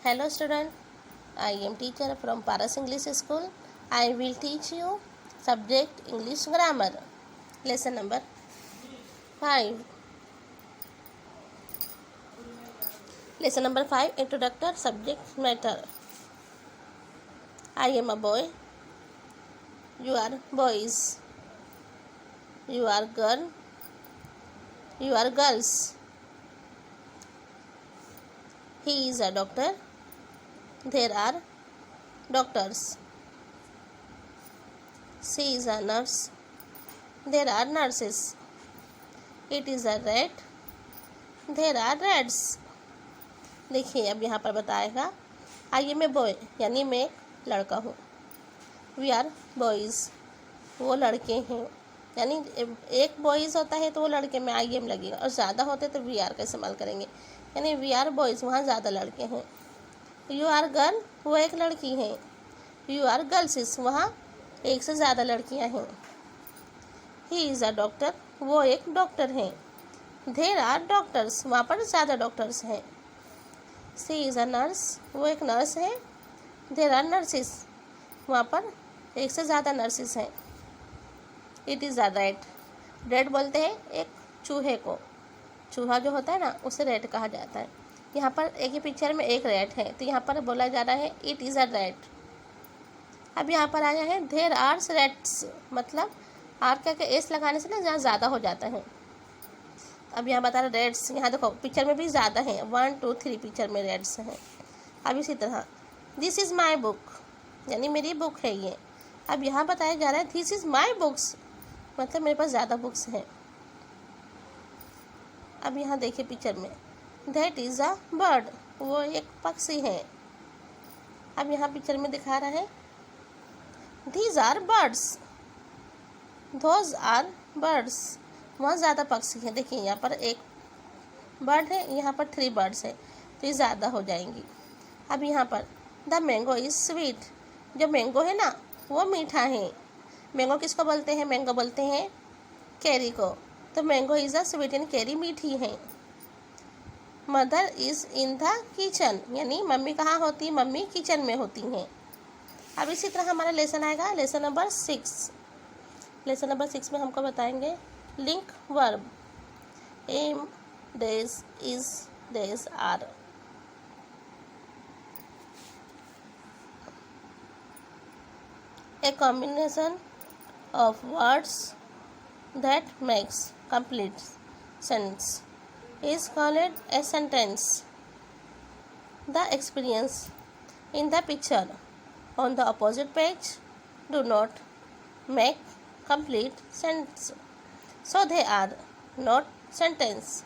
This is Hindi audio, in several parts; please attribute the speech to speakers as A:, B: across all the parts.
A: Hello student, I am teacher from Paras English School. I will teach you subject English grammar. Lesson number 5. Lesson number 5, introductory subject matter. I am a boy. You are boys. You are girl. You are girls. He is a doctor. There are doctors. She is a nurse. There are nurses. It is a rat. There are rats. देखिए अब यहाँ पर बताएगा आई एम ए बॉय यानी मैं एक लड़का हूँ. वी आर बॉयज़ वो लड़के हैं, यानी एक बॉयज़ होता है तो वो लड़के में आई एम लगेगा, और ज़्यादा होते तो वी आर का इस्तेमाल करेंगे, यानी वी आर बॉयज़ वहाँ ज़्यादा लड़के हैं. यू आर गर्ल वो एक लड़की है. यू आर गर्ल्स वहाँ एक से ज़्यादा लड़कियाँ हैं. ही इज़ अ डॉक्टर वो एक डॉक्टर हैं. देर आर डॉक्टर्स वहाँ पर ज़्यादा डॉक्टर्स हैं. सी इज़ अ नर्स वो एक नर्स है. देर आर नर्सिस वहाँ पर एक से ज़्यादा नर्सिस हैं. It is a rat rat बोलते हैं एक चूहे को. चूहा जो होता है ना उसे रैट कहा जाता है. यहाँ पर एक ही पिक्चर में एक रैट है तो यहाँ पर बोला जा रहा है इट इज़ अ रैट. अब यहाँ पर आया है देर आर रैट्स, मतलब आर क्या के एस लगाने से ना जहाँ ज़्यादा हो जाता है. अब यहाँ बता रहा रेड्स, यहाँ देखो पिक्चर में भी ज़्यादा हैं, 1 2 3 पिक्चर में रेड्स हैं. अब इसी तरह दिस इज़ माई बुक यानी मेरी बुक है ये. अब यहाँ बताया जा रहा है दिस इज़ माई बुक्स, मतलब मेरे पास ज़्यादा बुक्स हैं. अब यहाँ देखिए पिक्चर में दैट इज़ अ बर्ड वो एक पक्षी है. अब यहाँ पिक्चर में दिखा रहा है these are birds those are birds वहाँ ज़्यादा पक्षी हैं. देखिए यहाँ पर एक बर्ड है, यहाँ पर 3 बर्ड्स है तो ये ज़्यादा हो जाएंगी. अब यहाँ पर द मैंगो इज़ स्वीट, जो मैंगो है ना वो मीठा है. मैंगो किसको बोलते हैं? मैंगो बोलते हैं कैरी को. तो mango is a sweet and carry मीठी है. Mother is in the kitchen यानी मम्मी कहाँ होती है? मम्मी किचन में होती हैं. अब इसी तरह हमारा लेसन आएगा लेसन नंबर 6. लेसन नंबर 6 में हमको बताएंगे लिंक वर्ब. एम डेज इज डेज are. A combination of words that makes complete sentence is called a sentence. The experience in the picture on the opposite page do not make complete sentence, so they are not sentence.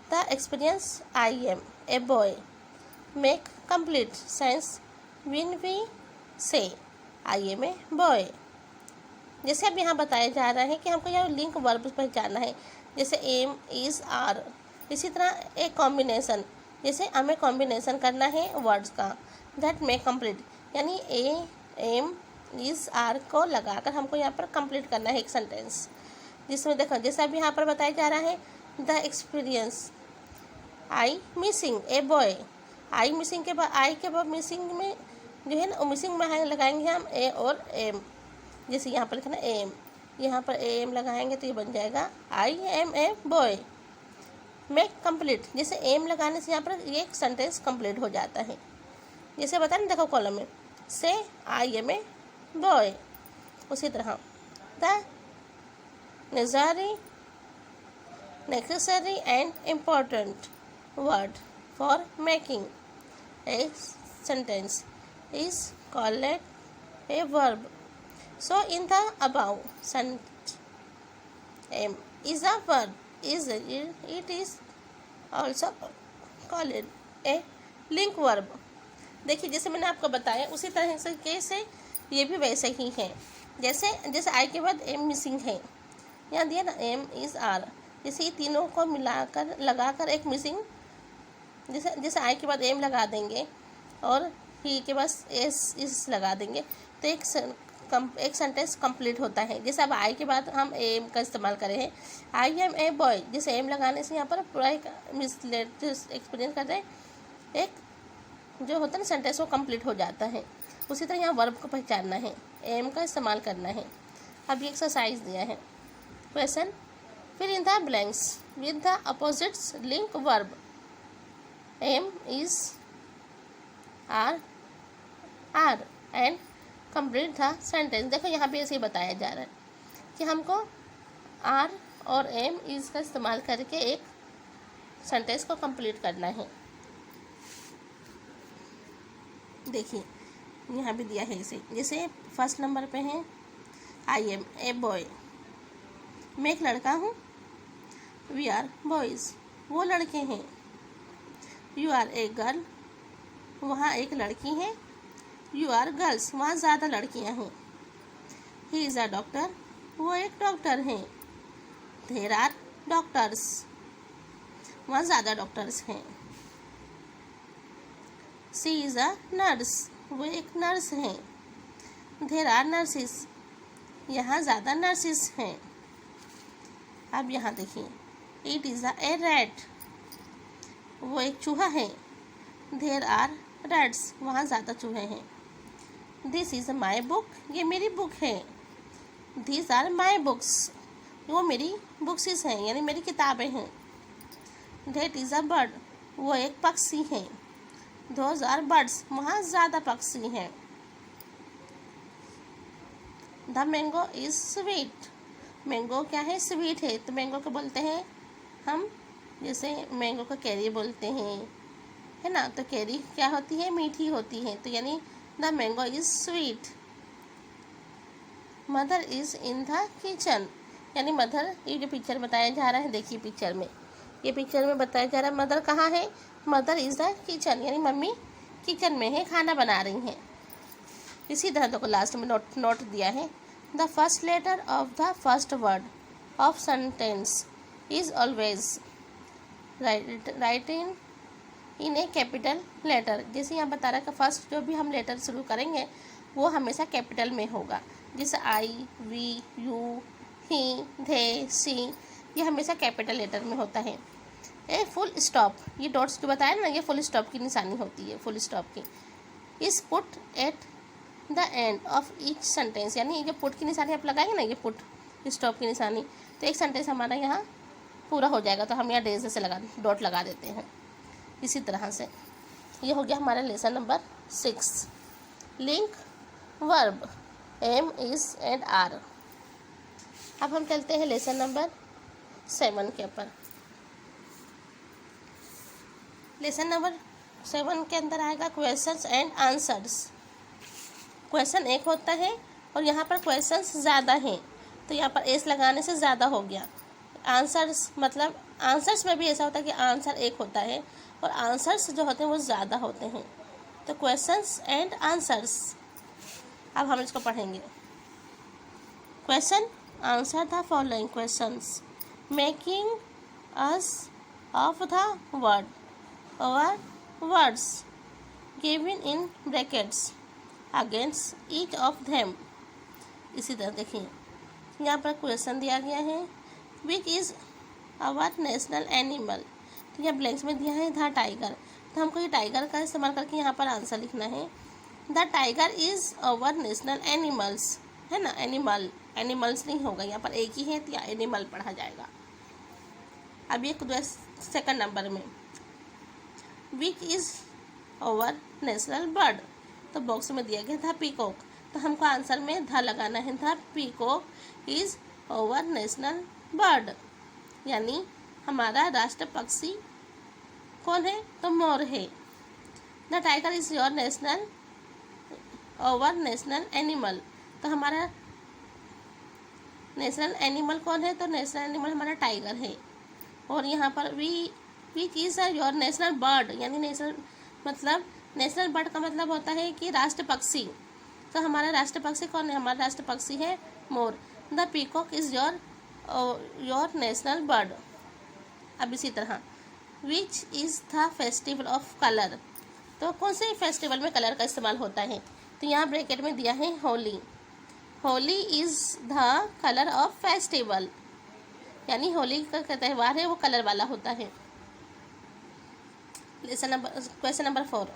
A: The experience I am a boy make complete sense when we say I am a boy. जैसे अब यहाँ बताया जा रहा है कि हमको यहाँ लिंक वर्ब पहचानना है, जैसे एम इज़ आर. इसी तरह एक कॉम्बिनेशन, जैसे हमें कॉम्बिनेशन करना है वर्ड्स का दैट मेक कंप्लीट, यानी ए एम इज़ आर को लगाकर हमको यहाँ पर कंप्लीट करना है एक सेंटेंस. जिसमें देखो जैसे अब यहाँ पर बताया जा रहा है the experience I missing a boy. I missing के बाद आई के बाद मिसिंग में जो है ना मिसिंग में लगाएंगे हम ए और एम. जैसे यहाँ पर लिखना एम, यहाँ पर ए एम लगाएंगे तो ये बन जाएगा I am a boy. Make complete, जैसे एम लगाने से यहाँ पर ये एक सेंटेंस कंप्लीट हो जाता है. जैसे बताया ना देखो कॉलम में से आई एम ए बॉय. उसी तरह the necessary and important word for making a sentence is called a verb. So in the above sentence am is a verb, it is also called a link verb. देखिए जैसे मैंने आपको बताया उसी तरह से कैसे ये भी वैसे ही है. जैसे आई के बाद एम मिसिंग है, यहाँ दिया ना एम इज़ आर. जैसे ये तीनों को मिलाकर लगाकर एक मिसिंग, जैसे आई के बाद एम लगा देंगे और ही के पास एस इस लगा देंगे तो एक सेंटेंस कंप्लीट होता है. जैसे अब आई के बाद हम एम का इस्तेमाल करें हैं आई एम ए बॉय, जैसे एम लगाने से यहाँ पर पूरा एक एक्सपीरियंस कर रहे हैं एक जो होता है ना सेंटेंस वो कंप्लीट हो जाता है। उसी तरह यहाँ वर्ब को पहचानना है, एम का इस्तेमाल करना है। अब ये एक्सरसाइज दिया है। Question, fill in the blanks with the opposites link verb. Am is are are and complete the sentence. देखो यहाँ पे ऐसे ही बताया जा रहा है कि हमको आर और एम इज का इस्तेमाल करके एक सेंटेंस को कंप्लीट करना है। देखिए यहाँ भी दिया है इसे, जैसे फर्स्ट नंबर पे है आई एम ए बॉय, मैं एक लड़का हूँ। वी आर बॉयज़, वो लड़के हैं। यू आर ए गर्ल, वहाँ एक लड़की है। यू आर गर्ल्स, वहाँ ज़्यादा लड़कियाँ हैं। ही इज़ अ डॉक्टर, वो एक डॉक्टर हैं। देयर आर डॉक्टर्स, वहाँ ज़्यादा डॉक्टर्स हैं। शी इज़ अ नर्स, वो एक नर्स हैं। देयर आर नर्सिस, यहाँ ज़्यादा नर्सिस हैं। अब यहाँ देखिए, इट इज़ ए रैट, वो एक चूहा है। देयर आर रैट्स, वहाँ ज़्यादा चूहे हैं। दिस इज़ माई बुक, ये मेरी बुक है। दीज आर माई बुक्स, वो मेरी बुक्स हैं, यानी मेरी किताबें हैं। दैट इज़ अ बर्ड, वो एक पक्षी है। दोज आर बर्ड्स, वहाँ ज़्यादा पक्षी हैं। The mango is sweet, mango क्या है, स्वीट है। तो मैंगो को बोलते हैं हम, जैसे मैंगो को कैरी बोलते हैं, है ना। तो कैरी क्या होती है, मीठी होती है। तो यानी the mango is sweet. Mother is in the kitchen, यानी मदर, ये जो पिक्चर बताया जा रहा है, देखिए पिक्चर में, ये पिक्चर में बताया जा रहा है मदर कहाँ है। मदर इज़ द किचन, यानी मम्मी किचन में है, खाना बना रही हैं। इसी तरह देखो लास्ट में नोट दिया है, the first letter of the first word of sentence is always write in a capital letter. जैसे यहाँ बता रहा है कि फर्स्ट जो भी हम लेटर शुरू करेंगे वो हमेशा कैपिटल में होगा। जैसे आई, वी, यू, ही, दे, सी, ये हमेशा कैपिटल लेटर में होता है। ए फुल स्टॉप, ये डॉट्स जो बताया ना, ये फुल स्टॉप की निशानी होती है, फुल स्टॉप की। इस put at the end of each sentence, यानी ये जो पुट की निशानी आप लगाएंगे ना, ये पुट स्टॉप की निशानी, तो एक सेंटेंस हमारा यहाँ पूरा हो जाएगा। तो हम यहाँ डेज से डॉट लगा देते हैं। इसी तरह से ये हो गया हमारा lesson number 6, link verb am, is and are. अब हम चलते हैं लेसन नंबर 7 के ऊपर। लेसन नंबर 7 के अंदर आएगा क्वेश्चंस एंड आंसर्स। क्वेश्चन एक होता है और यहाँ पर क्वेश्चंस ज़्यादा हैं, तो यहाँ पर एस लगाने से ज़्यादा हो गया। आंसर्स मतलब आंसर्स में भी ऐसा होता है कि आंसर एक होता है और आंसर्स जो होते हैं वो ज़्यादा होते हैं। तो क्वेश्चंस एंड आंसर्स, अब हम इसको पढ़ेंगे। Question, answer the following questions making us of the word और words given in brackets against each of them. इसी तरह देखिए यहाँ पर क्वेश्चन दिया गया है, which is our national animal. तो यहाँ ब्लैंक्स में दिया है द टाइगर, तो हमको ये टाइगर का इस्तेमाल करके यहाँ पर आंसर लिखना है। The tiger is our national animals, है ना। एनिमल्स नहीं होगा, यहाँ पर एक ही है तो एनिमल पढ़ा जाएगा। अब ये सेकंड नंबर में, which is our national bird, तो बॉक्स में दिया गया था पीकॉक, तो हमको आंसर में ध लगाना है। The peacock is our national bird, यानी हमारा राष्ट्र पक्षी कौन है, तो मोर है। The tiger is your national our national animal, तो हमारा नेशनल एनिमल कौन है, तो नेशनल एनिमल हमारा टाइगर है। और यहाँ पर which is your national bird, यानी नेशनल मतलब नेशनल बर्ड का मतलब होता है कि राष्ट्र पक्षी, तो हमारा राष्ट्र पक्षी कौन है, हमारा राष्ट्र पक्षी है मोर। The peacock is your national bird. अब इसी तरह, which is the festival of colour, तो कौन से फेस्टिवल में कलर का इस्तेमाल होता है, तो यहाँ ब्रैकेट में दिया है Holi. Holi is the colour of festival, यानी होली का त्यौहार है वो कलर वाला होता है। Question number 4,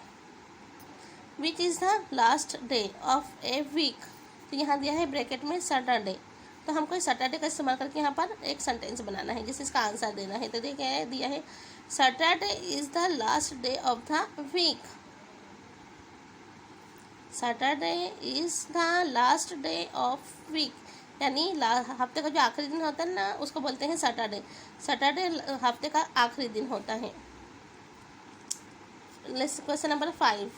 A: which is the last day of a week. तो यहाँ दिया है ब्रैकेट में सैटरडे, तो हमको सैटरडे का इस्तेमाल करके यहाँ पर एक सेंटेंस बनाना है जिससे इसका आंसर देना है। तो देखिए है दिया है Saturday is the last day of the week. Saturday is the last day of week, यानी हफ्ते का जो आखिरी दिन होता है ना उसको बोलते हैं सैटरडे। सैटरडे हफ्ते का आखिरी दिन होता है। Question number 5,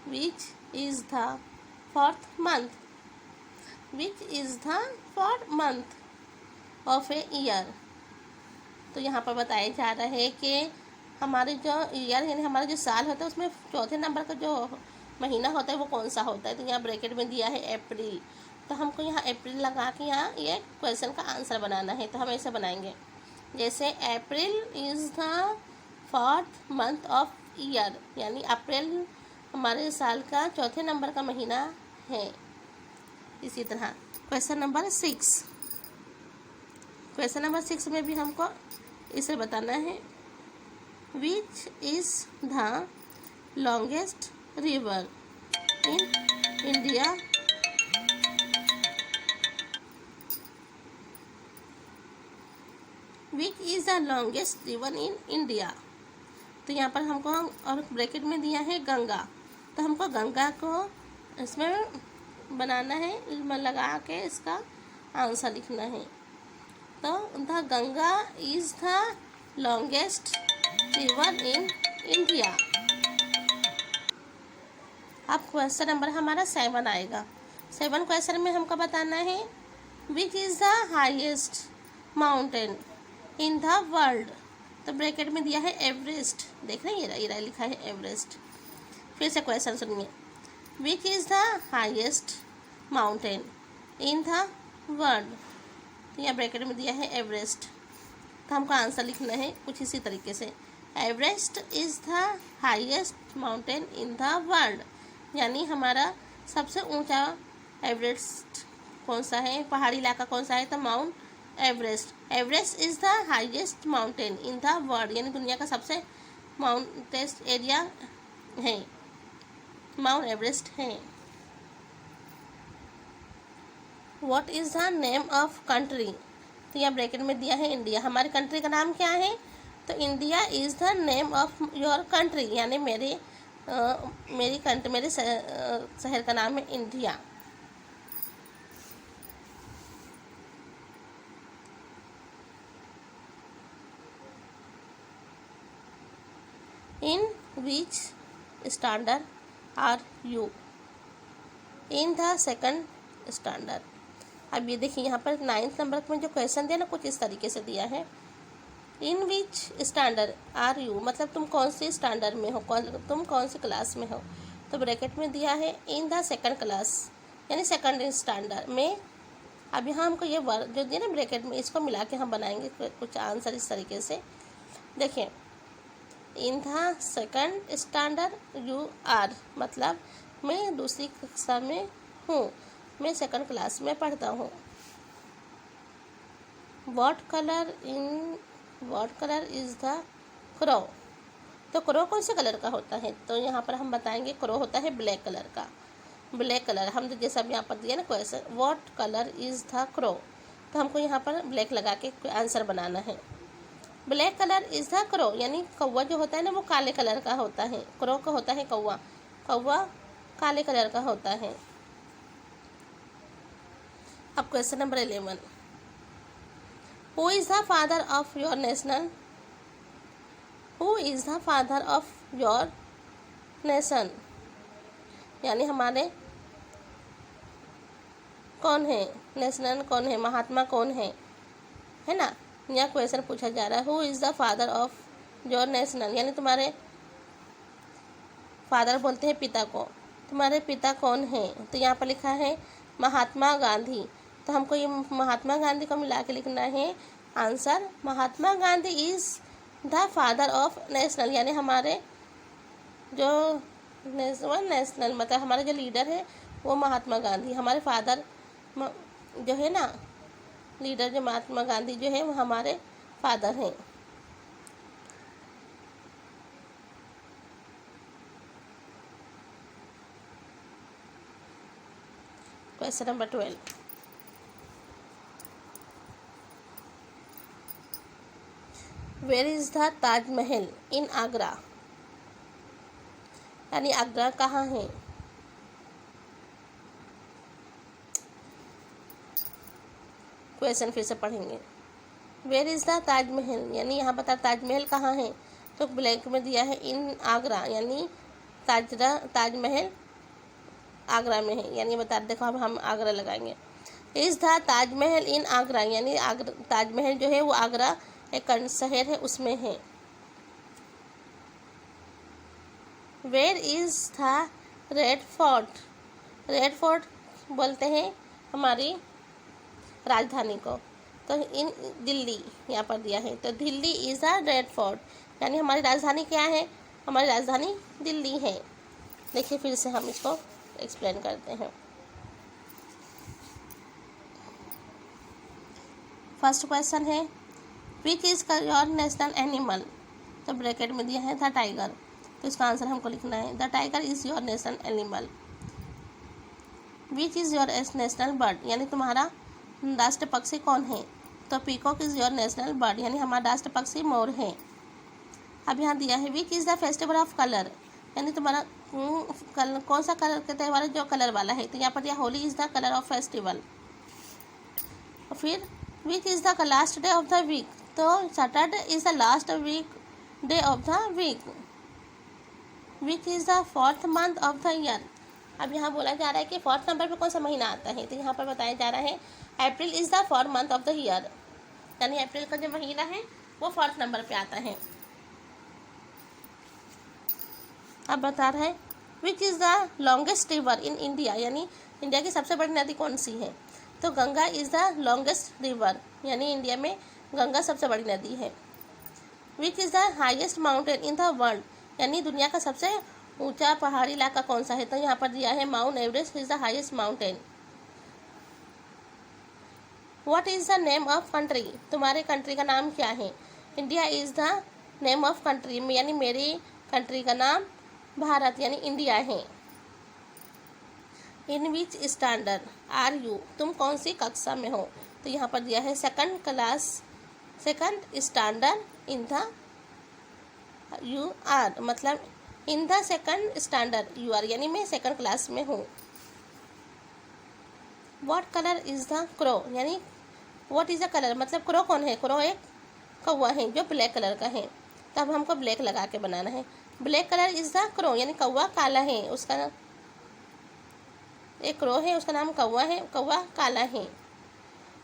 A: which is the fourth month. Which is the fourth month of a year. तो यहाँ पर बताया जा रहा है कि हमारे जो ईयर यानी हमारा जो साल होता है उसमें चौथे नंबर का जो महीना होता है वो कौन सा होता है। तो यहाँ ब्रैकेट में दिया है अप्रैल, तो हमको यहाँ अप्रैल लगा के यहाँ ये क्वेश्चन का आंसर बनाना है। तो हम ऐसे बनाएंगे जैसे April is the fourth month of year, यानी अप्रैल हमारे साल का चौथे नंबर का महीना है। इसी तरह क्वेश्चन नंबर 6, क्वेश्चन नंबर 6 में भी हमको इसे बताना है which is the longest river in India. Which is the longest river in India. तो यहाँ पर हमको और ब्रैकेट में दिया है गंगा, तो हमको गंगा को इसमें बनाना है, लगा के इसका आंसर लिखना है। तो the Ganga is the longest river in India. अब क्वेश्चन नंबर हमारा 7 आएगा। 7 क्वेश्चन में हमको बताना है which is the highest mountain in the world. तो ब्रैकेट में दिया है एवरेस्ट, देख रहे हैं ये लिखा है एवरेस्ट। फिर से क्वेश्चन सुनिए, विच is the highest mountain in the world. तो यहाँ ब्रैकेट में दिया है एवरेस्ट, तो हमको आंसर लिखना है कुछ इसी तरीके से Everest is the highest mountain in the world, यानी हमारा सबसे ऊंचा एवरेस्ट कौन सा है, पहाड़ी इलाका कौन सा है, तो mount Everest. Everest is the highest mountain in the world, यानी दुनिया का सबसे माउंटेस्ट एरिया है, माउंट एवरेस्ट है। What is the name of country. तो यह ब्रैकेट में दिया है इंडिया, हमारी कंट्री का नाम क्या है, तो India is the name of your country, यानी मेरी कंट्री मेरे शहर का नाम है India. In which standard are you. In the second standard. अब ये देखिए यहाँ पर 9th नंबर में जो क्वेश्चन दिया ना कुछ इस तरीके से दिया है इन विच स्टैंडर्ड आर यू, मतलब तुम कौन सी स्टैंडर्ड में हो, तुम कौन सी क्लास में हो। तो ब्रैकेट में दिया है इन द सेकंड क्लास, यानी सेकंड स्टैंडर्ड में। अब यहाँ हमको ये वर्ड जो दिया ना ब्रैकेट में, इसको मिला के हम बनाएंगे कुछ आंसर इस तरीके से। देखिए in the second standard you are, मतलब मैं दूसरी कक्षा में हूँ, मैं सेकंड क्लास में पढ़ता हूँ। What colour is the crow. तो क्रो कौन से कलर का होता है, तो यहाँ पर हम बताएंगे क्रो होता है ब्लैक कलर का। ब्लैक कलर हम तो जैसा यहाँ पर दिया ना question what colour is the crow, तो हमको यहाँ पर ब्लैक लगा के आंसर बनाना है। Black colour is the crow, यानी कौवा जो होता है ना वो काले कलर का होता है, क्रो का होता है कौवा, कौवा काले कलर का होता है। अब question number 11, who is the father of your national. Who is the father of your nation, यानी हमारे कौन है, नेशनल कौन है, महात्मा कौन है ना। यहाँ क्वेश्चन पूछा जा रहा है who is the father of your national, यानी तुम्हारे फादर बोलते हैं पिता को, तुम्हारे पिता कौन है। तो यहाँ पर लिखा है महात्मा गांधी, तो हमको ये महात्मा गांधी को मिला के लिखना है answer. Mahatma Gandhi is the father of national, यानी हमारे जो नेशनल मतलब हमारे जो लीडर है वो महात्मा गांधी, हमारे फादर जो है ना लीडर जो महात्मा गांधी जो है वो हमारे फादर हैं। Question number 12, where is the Taj Mahal in Agra, यानी आगरा कहाँ है। क्वेश्चन फिर से पढ़ेंगे। वेयर इज द ताजमहल, यानी यहाँ बता ताजमहल कहाँ है, तो ब्लैंक में दिया है इन आगरा, यानी ताजमहल आगरा में है, यानी बता देखो अब हम आगरा लगाएंगे। इस द ताजमहल इन आगरा, यानी ताजमहल जो है वो आगरा एक शहर है उसमें है। Where is the Red Fort, Red Fort बोलते हैं हमारी राजधानी को, तो इन दिल्ली यहाँ पर दिया है, तो Delhi is the Red fort, यानी हमारी राजधानी क्या है, हमारी राजधानी दिल्ली है। देखिए फिर से हम इसको एक्सप्लेन करते हैं। फर्स्ट क्वेश्चन है which is your national animal, तो ब्रैकेट में दिया है द टाइगर, तो इसका आंसर हमको लिखना है the tiger is your national animal. Which is your national bird, यानी तुम्हारा राष्ट्र पक्षी कौन है, तो peacock is your national bird, यानी हमारा राष्ट्र पक्षी मोर है। अब यहाँ दिया है विच is the festival of colour, यानी तुम्हारा कौन सा कलर का त्यौहार है जो कलर वाला है, तो यहाँ पर दिया Holi is the colour of festival. फिर which is the last day of the week, तो Saturday is the last week day of the week. Which is the fourth month of the year, अब यहाँ बोला जा रहा है कि फोर्थ नंबर पे कौन सा महीना आता है, तो यहाँ पर बताया जा रहा है April is the fourth month of the year, यानी अप्रैल का जो महीना है वो फोर्थ नंबर पे आता है। अब बता रहा है which is the longest river in India, यानी इंडिया की सबसे बड़ी नदी कौन सी है, तो Ganga is the longest river, यानी इंडिया में गंगा सबसे बड़ी नदी है। Which is the highest mountain in the world, यानी दुनिया का सबसे ऊंचा पहाड़ी इलाका कौन सा है, तो यहाँ पर दिया है mount Everest is the highest mountain. What is the name of country, तुम्हारे कंट्री का नाम क्या है, India is the name of country, यानी मेरी कंट्री का नाम भारत यानी इंडिया है। इन विच स्टैंडर्ड आर यू, तुम कौन सी कक्षा में हो, तो यहाँ पर दिया है second standard in the you are, मतलब in the second standard you are, यानी मैं सेकंड क्लास में हूँ। What colour is the crow, यानी व्हाट इज द कलर, मतलब क्रो कौन है, क्रो एक कौवा है जो ब्लैक कलर का है, तब हमको ब्लैक लगा के बनाना है। Black colour is the crow, यानी कौवा काला है, उसका एक क्रो है उसका नाम कौवा है, कौवा काला है।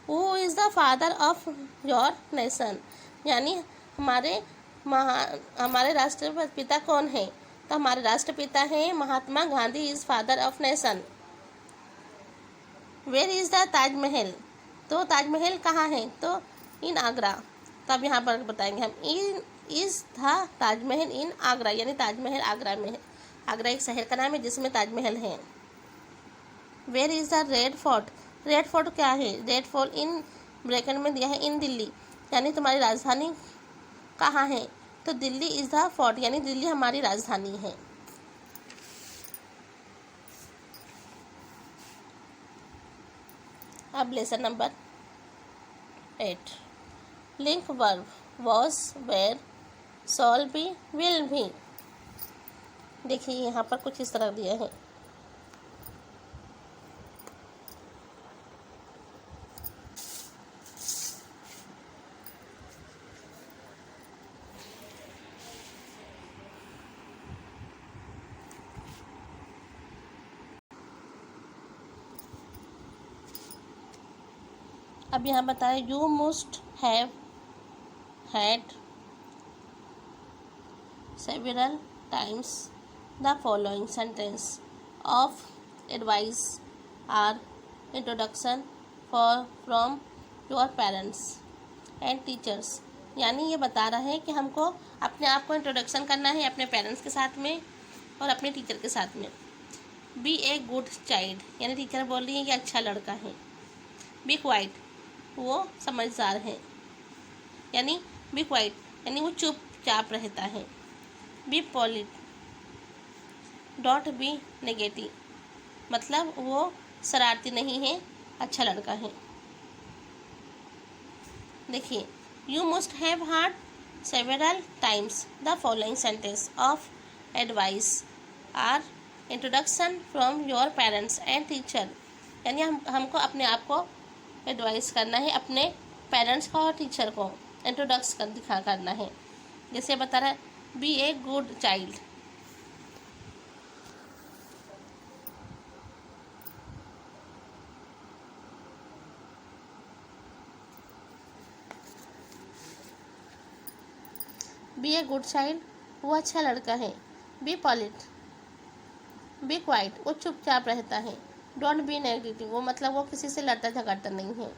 A: Who is the father of your nation, यानी हमारे राष्ट्रपिता कौन है, तो हमारे राष्ट्रपिता हैं Mahatma Gandhi is father of nation. Where is the Taj Mahal, तो ताजमहल कहाँ है, तो इन आगरा, तब यहाँ पर बताएंगे हम in is the Taj Mahal in Agra, यानी ताजमहल आगरा में है, आगरा एक शहर का नाम है जिसमें ताजमहल है। Where is the Red Fort, Red Fort क्या है, रेड फोर्ट इन ब्रैकेट में दिया है इन दिल्ली, यानी तुम्हारी राजधानी कहाँ है, तो दिल्ली इज़ द फोर्ट, यानी दिल्ली हमारी राजधानी है। अब lesson number 8, link verb was were shall B will भी। देखिए यहाँ पर कुछ इस तरह दिया है, अब यहाँ बताए you must have had several times the following sentence of advice or introduction from your parents and teachers, यानी ये बता रहा है कि हमको अपने आप को इंट्रोडक्शन करना है अपने पेरेंट्स के साथ में और अपने टीचर के साथ में। बी ए गुड चाइल्ड, यानी टीचर बोल रही है कि अच्छा लड़का है। बी क्वाइट, वो समझदार है, यानी बी क्वाइट यानी वो चुपचाप रहता है। बी पॉलिट, डॉट बी नेगेटिव, मतलब वो शरारती नहीं है, अच्छा लड़का है। देखिए, you must have heard several times the following sentence of advice or introduction from your parents and teacher. यानी हमको अपने आप को एडवाइस करना है, अपने पेरेंट्स को और टीचर को इंट्रोडक्स करना है। जैसे बता रहा है, be a good child. Be a good child, वो अच्छा लड़का है। बी पॉलिट, बी क्वाइट, वो चुपचाप रहता है। डोंट बी नेगेटिव, वो मतलब वो किसी से लड़ता झगड़ता नहीं है।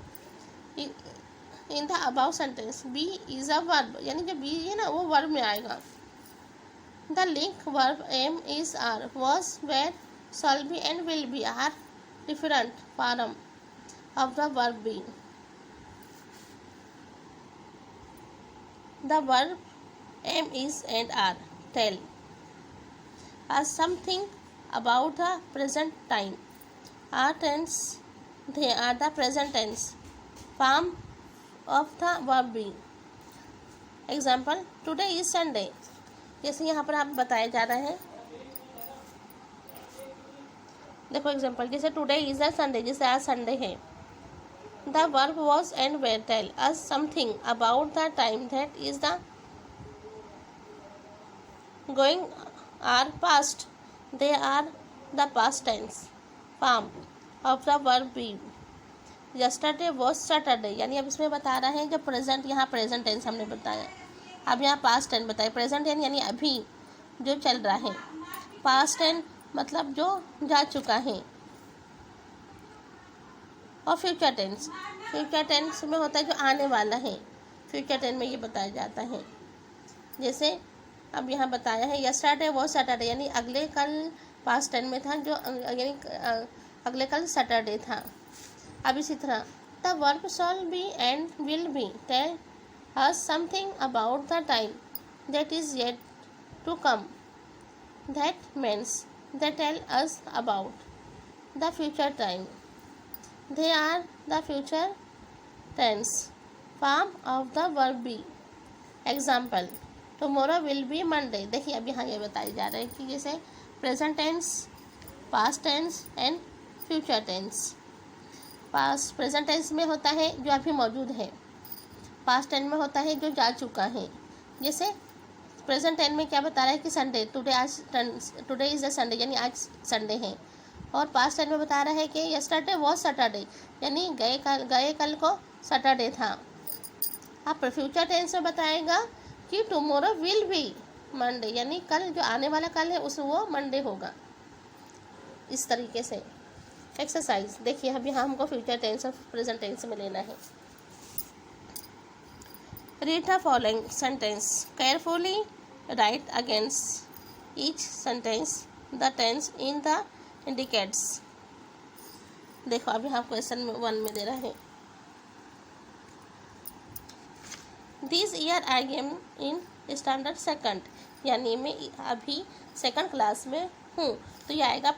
A: In the above sentence be is a verb, यानी जो बी है ना वो वर्ब में आएगा। The link verb am is are, was, were, shall be and will be are different form of the verb be. The verb am, is and are tell us something about the present time. Are tense, they are the present tense form of the verb be. Example, today is Sunday. जैसे यहाँ पर आप बताया जा रहा है, देखो एग्जाम्पल, जैसे टुडे इज अ संडे, जैसे आज संडे है। The verb was and were tell us something about the time that is the going are past, they are the past tense form of the verb be. yesterday was Saturday, यानी अब इसमें बता रहा है जब प्रेजेंट, यहाँ प्रेजेंट टेंस हमने बताया, अब यहाँ पास्ट टेंस बताया। प्रेजेंट यानी अभी जो चल रहा है, पास्ट टेंस मतलब जो जा चुका है, और फ्यूचर टेंस में होता है जो आने वाला है। फ्यूचर टेंस में ये बताया जाता है। जैसे अब यहाँ बताया है, यस्टरडे वो सैटरडे, यानी अगले कल पास्ट टेंस में था, जो यानी अगले कल सैटरडे था। अब इसी तरह the verb shall be and will be tell us something about the time that is yet to come, that means they tell us about the future time, they are the future tense form of the verb be. Example, tomorrow will be Monday. देखिए अब यहाँ ये बताया जा रहा है कि जैसे present tense, past tense and future tense. Present tense में होता है जो अभी मौजूद है, पास्ट टेंस में होता है जो जा चुका है। जैसे प्रेजेंट टेंस में क्या बता रहा है कि Sunday, today is the Sunday, यानी आज संडे है। और पास्ट टेंस में बता रहा है कि यस्टरडे वॉज सैटरडे, यानी गए कल को सैटरडे था। अब फ्यूचर टेंस में बताएगा कि टुमारो विल बी मंडे, यानी कल जो आने वाला कल है उस वो मंडे होगा। इस तरीके से एक्सरसाइज देखिए, अब यहाँ हमको फ्यूचर टेंस और प्रेजेंट टेंस में लेना है। Read the following sentence carefully, write against each sentence the tense in the indicates. देखो अब यहाँ क्वेश्चन 1 में दे रहा है, this year I am in standard second, यानी मैं अभी सेकंड क्लास में हूँ। तो ये आएगा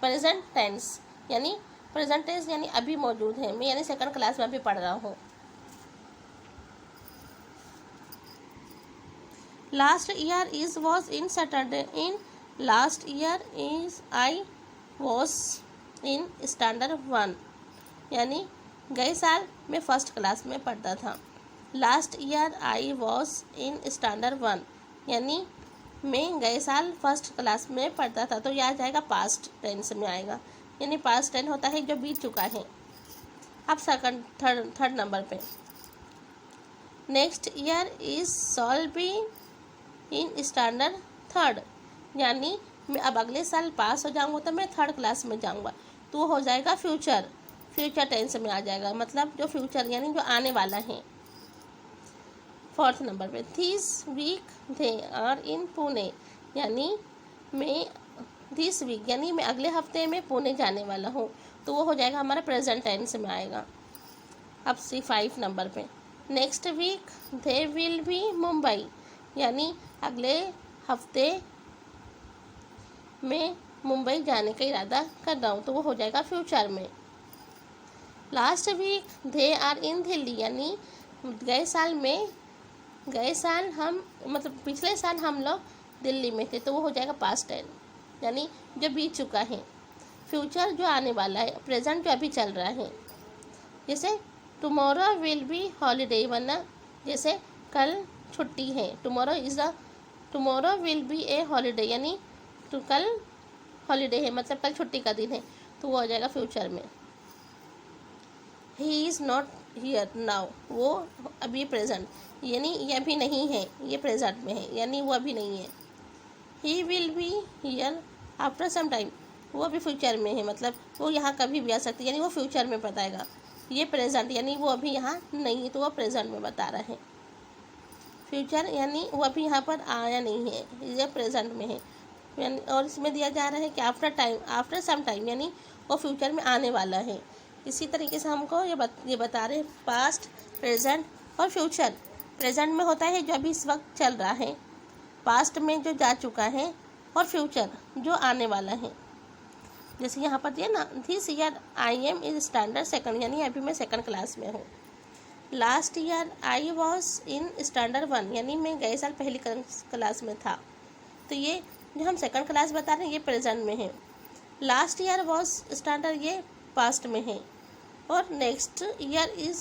A: प्रेजेंट टेंस, यानी प्रेजेंट टेंस यानी अभी मौजूद है मैं, यानी सेकंड क्लास में अभी पढ़ रहा हूँ। Last year is was in Saturday, in last year is I was in standard 1, यानी गए साल मैं फर्स्ट क्लास में पढ़ता था। Last year I was in standard 1, यानी मैं गए साल फर्स्ट क्लास में पढ़ता था। तो यह आ जाएगा पास्ट टेंस में आएगा, यानी पास्ट टेंस होता है जो बीत चुका है। अब थर्ड नंबर पे, next year is shawl be in standard 3, यानी मैं अब अगले साल पास हो जाऊंगा तो मैं थर्ड क्लास में जाऊंगा। तो वो हो जाएगा फ्यूचर टेंस में आ जाएगा, मतलब जो फ्यूचर यानी जो आने वाला है। फोर्थ नंबर पे, this week they are in Pune, यानी मैं दिस वीक यानी मैं अगले हफ्ते में पुणे जाने वाला हूँ। तो वो हो जाएगा हमारा प्रेजेंट टेंस में आएगा। अब 5 नंबर पे, next week they will be Mumbai, यानी अगले हफ्ते में मुंबई जाने का इरादा कर रहा हूँ, तो वो हो जाएगा फ्यूचर में। Last week they are in Delhi, यानी गए साल हम मतलब पिछले साल हम लोग दिल्ली में थे, तो वो हो जाएगा पास्ट टेंस, यानी जो बीत चुका है। फ्यूचर जो आने वाला है, प्रेजेंट जो अभी चल रहा है। जैसे टुमारो विल बी हॉलीडे, वरना जैसे कल छुट्टी है, tomorrow will B A holiday, यानी तो कल हॉलीडे है, मतलब कल छुट्टी का दिन है, तो वो हो जाएगा फ्यूचर में। ही इज़ नॉट हियर नाउ, वो अभी प्रेजेंट, यानी ये अभी नहीं है, ये प्रेजेंट में है, यानी वो अभी नहीं है। He will be here after some time, वो अभी फ्यूचर में है, मतलब वो यहाँ कभी भी आ सकती है, यानी वो फ्यूचर में बताएगा। ये प्रेजेंट, यानी वो अभी यहाँ नहीं है, तो वो प्रेजेंट में बता रहा है। फ्यूचर यानी वो अभी यहाँ पर आया नहीं है, ये प्रेजेंट में है, यानी और इसमें दिया जा रहा है कि आफ्टर सम टाइम, यानी वो फ्यूचर में आने वाला है। इसी तरीके से हमको ये बता रहे हैं पास्ट, प्रेजेंट और फ्यूचर। प्रेजेंट में होता है जो अभी इस वक्त चल रहा है, पास्ट में जो जा चुका है, और फ्यूचर जो आने वाला है। जैसे यहाँ पर दिया ना, this year I am in standard second, यानी अभी मैं सेकंड क्लास में हूँ। Last year I was in standard 1, यानी मैं गए साल पहली क्लास में था। तो ये जो हम सेकंड क्लास बता रहे हैं ये प्रेजेंट में है। लास्ट ईयर वॉज स्टैंडर्ड, ये पास्ट में है। और next year is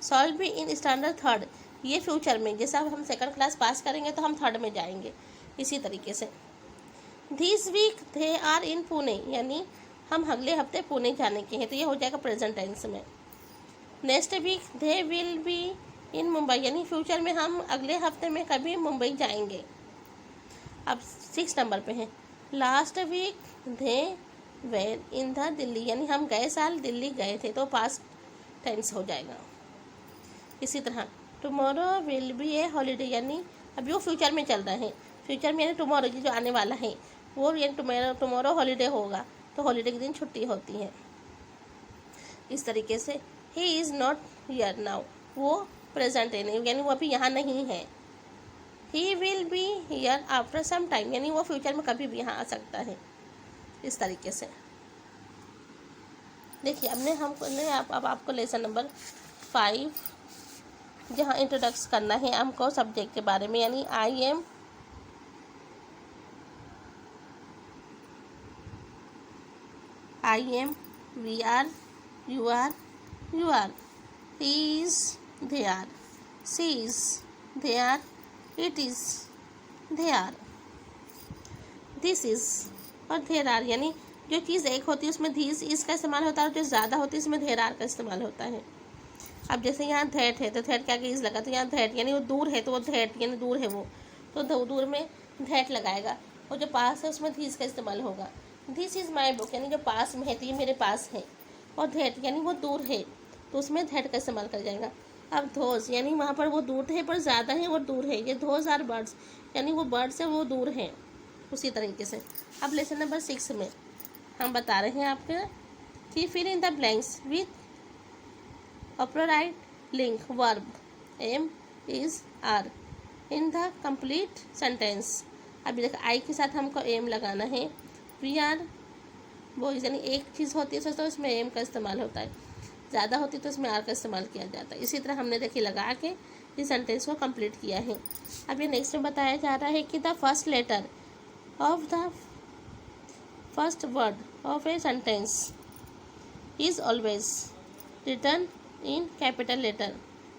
A: solve be in standard 3rd, ये फ्यूचर में, जैसा हम सेकंड क्लास पास करेंगे तो हम 3rd में जाएंगे। इसी तरीके से this week they are in Pune, यानी हम अगले हफ्ते पुणे जाने के हैं, तो ये हो जाएगा प्रेजेंट टेंस में। Next week they will be in Mumbai, यानी फ्यूचर में हम अगले हफ्ते में कभी मुंबई जाएंगे। अब 6 नंबर पे है, last week they were in the Delhi, यानी हम गए साल दिल्ली गए थे, तो पास्ट टेंस हो जाएगा। इसी तरह tomorrow will B A holiday, यानी अभी वो फ्यूचर में चल रहा है, फ्यूचर में यानी टुमारो जो आने वाला है वो, यानी टुमारो हॉलीडे होगा, तो हॉलीडे के दिन छुट्टी होती है। इस तरीके से he is not here now, वो प्रेजेंट है, यानी वो अभी यहाँ नहीं है। He will be here after some time, यानी वो फ्यूचर में कभी भी यहाँ आ सकता है। इस तरीके से देखिए, अब आपको लेसन नंबर 5 जहाँ इंट्रोडक्स करना है हमको सब्जेक्ट के बारे में, यानी I am, we are, you are, he is, they are, she is, they are, it is, they are, this is और there are, यानी जो चीज़ एक होती है उसमें these is का इस्तेमाल होता है, और जो ज़्यादा होती है उसमें there are का इस्तेमाल होता है। अब जैसे यहाँ that है, तो that क्या is लगा, तो यहाँ that यानी वो दूर है, तो वो that यानी दूर है वो, तो दूर में that लगाएगा, और जो पास है उसमें these का इस्तेमाल होगा। दिस इज़ माई बुक, यानी जो पास में है, तो ये मेरे पास है, और that यानी वो दूर है, तो उसमें that का इस्तेमाल कर जाएगा। अब those यानी वहाँ पर वो दूर है पर ज़्यादा है और दूर है, ये those are birds, यानी वो बर्ड्स है वो दूर हैं। उसी तरीके से अब लेसन नंबर 6 में हम बता रहे हैं आपके कि fill in the blanks with appropriate link verb am is are in the complete sentence. अभी देखो आई के साथ हमको एम लगाना है, वी आर बॉयज़, यानी एक चीज़ होती है तो इसमें एम का इस्तेमाल होता है, ज़्यादा होती तो इसमें आर का इस्तेमाल किया जाता है। इसी तरह हमने देखिए लगा के इस सेंटेंस को कंप्लीट किया है। अब ये नेक्स्ट में बताया जा रहा है कि the first letter of the first word of a sentence is always written in capital letter.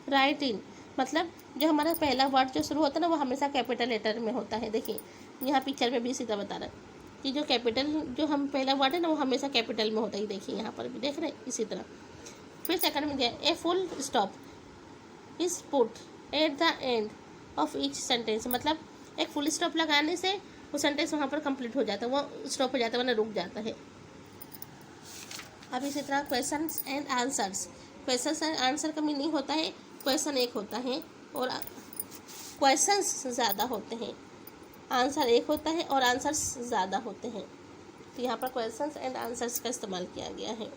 A: Write in मतलब जो हमारा पहला वर्ड जो शुरू होता है ना वो हमेशा कैपिटल लेटर में होता है। देखिए यहाँ पिक्चर में भी इसी तरह बता रहा है कि जो कैपिटल जो हम पहला वर्ड है ना वो हमेशा कैपिटल में होता है। देखिए यहाँ पर भी देख रहे हैं इसी तरह। फिर सेकंड में दिया a full stop is put at the end of each sentence, मतलब एक फुल स्टॉप लगाने से वो सेंटेंस वहाँ पर कंप्लीट हो जाता है, वो स्टॉप हो जाता है वरना रुक जाता है। अब इसी तरह questions and answers, questions and answer का मीनिंग होता है क्वेश्चन एक होता है और क्वेश्चंस ज़्यादा होते हैं, आंसर एक होता है और आंसर्स ज़्यादा होते हैं। तो यहाँ पर क्वेश्चंस एंड आंसर्स का इस्तेमाल किया गया है।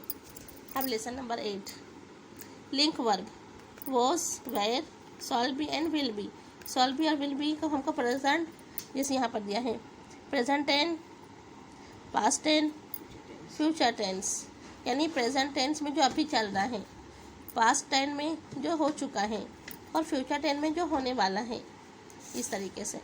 A: अब lesson number 8 link verb was, were, shall be and will be. Shall be और विल बी को हमको प्रेजेंट जैसे यहाँ पर दिया है present and past tense, future tense यानी प्रेजेंट टेंस में जो अभी चल रहा है, पास्ट टेंस में जो हो चुका है और फ्यूचर टेंस में जो होने वाला है, इस तरीके से।